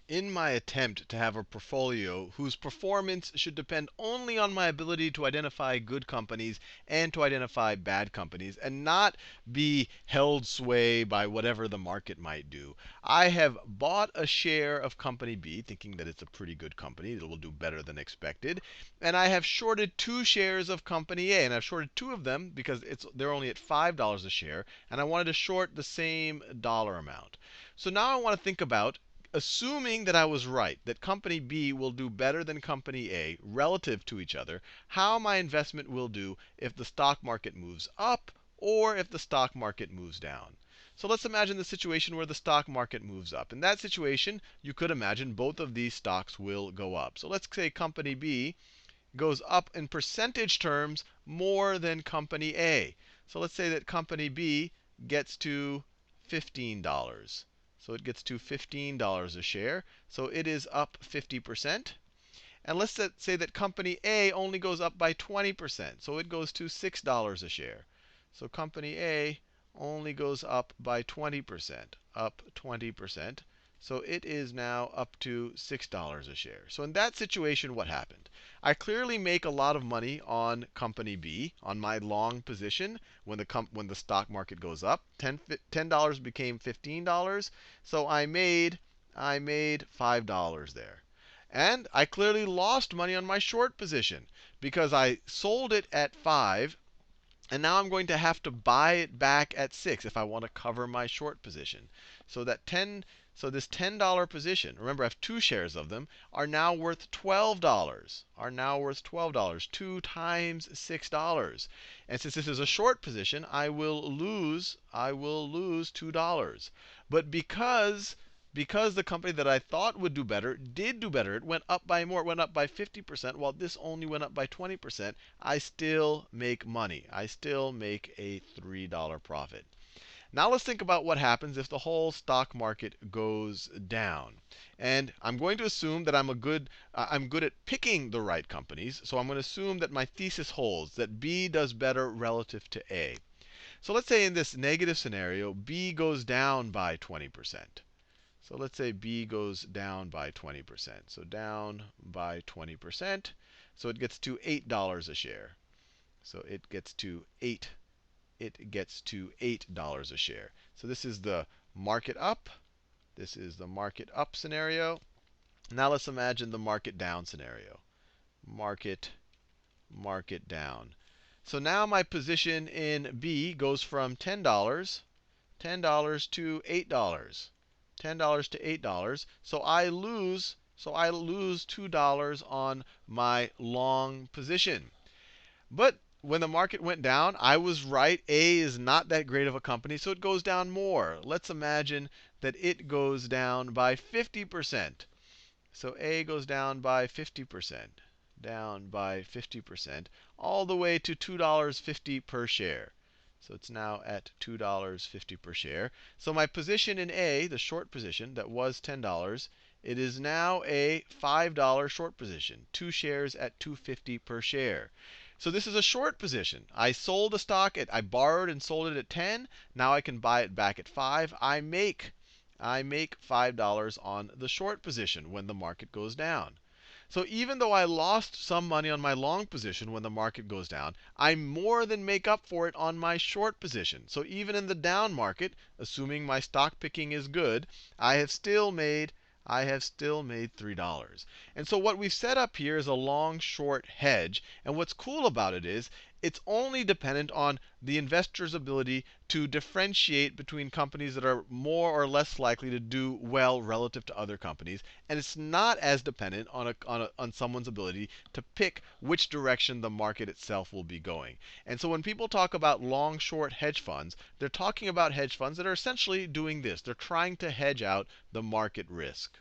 In my attempt to have a portfolio whose performance should depend only on my ability to identify good companies and to identify bad companies and not be held sway by whatever the market might do, I have bought a share of company B, thinking that it's a pretty good company, it will do better than expected, and I have shorted 2 shares of company A, and I've shorted 2 of them because they're only at $5 a share, and I wanted to short the same dollar amount. So now I want to think about, assuming that I was right, that company B will do better than company A relative to each other, how my investment will do if the stock market moves up or if the stock market moves down. So let's imagine the situation where the stock market moves up. In that situation, you could imagine both of these stocks will go up. So let's say company B goes up in percentage terms more than company A. So let's say that company B gets to $15. So it gets to $15 a share. So it is up 50%. And let's say that company A only goes up by 20%. So it goes to $6 a share. So company A only goes up by 20%, up 20%. So it is now up to $6 a share. So in that situation, what happened? I clearly make a lot of money on company B, on my long position, when the stock market goes up. $10 became $15. So I made $5 there. And I clearly lost money on my short position because I sold it at 5, and now I'm going to have to buy it back at 6 if I want to cover my short position. So this $10 position, remember I have 2 shares of them, are now worth $12. Are now worth $12, 2 times $6. And since this is a short position, I will lose $2. But because the company that I thought would do better did do better, it went up by more, it went up by 50%, while this only went up by 20%, I still make money. I still make a $3 profit. Now let's think about what happens if the whole stock market goes down. And I'm going to assume that I'm good at picking the right companies. So I'm going to assume that my thesis holds, that B does better relative to A. So let's say in this negative scenario, B goes down by 20%. So let's say B goes down by 20%. So down by 20%. So it gets to $8 a share. So it gets to $8 a share. So this is the market up. This is the market up scenario. Now let's imagine the market down scenario. Market down. So now my position in B goes from $10 to $8. $10 to $8. So I lose $2 on my long position. But when the market went down, I was right. A is not that great of a company, so it goes down more. Let's imagine that it goes down by 50%. So A goes down by 50%, down by 50%, all the way to $2.50 per share. So it's now at $2.50 per share. So my position in A, the short position that was $10, it is now a $5 short position, 2 shares at $2.50 per share. So this is a short position. I sold a stock I borrowed and sold it at 10. Now I can buy it back at 5. I make $5 on the short position when the market goes down. So even though I lost some money on my long position when the market goes down, I more than make up for it on my short position. So even in the down market, assuming my stock picking is good, I have still made $3. And so what we've set up here is a long-short hedge. And what's cool about it is it's only dependent on the investor's ability to differentiate between companies that are more or less likely to do well relative to other companies. And it's not as dependent on someone's ability to pick which direction the market itself will be going. And so when people talk about long-short hedge funds, they're talking about hedge funds that are essentially doing this. They're trying to hedge out the market risk.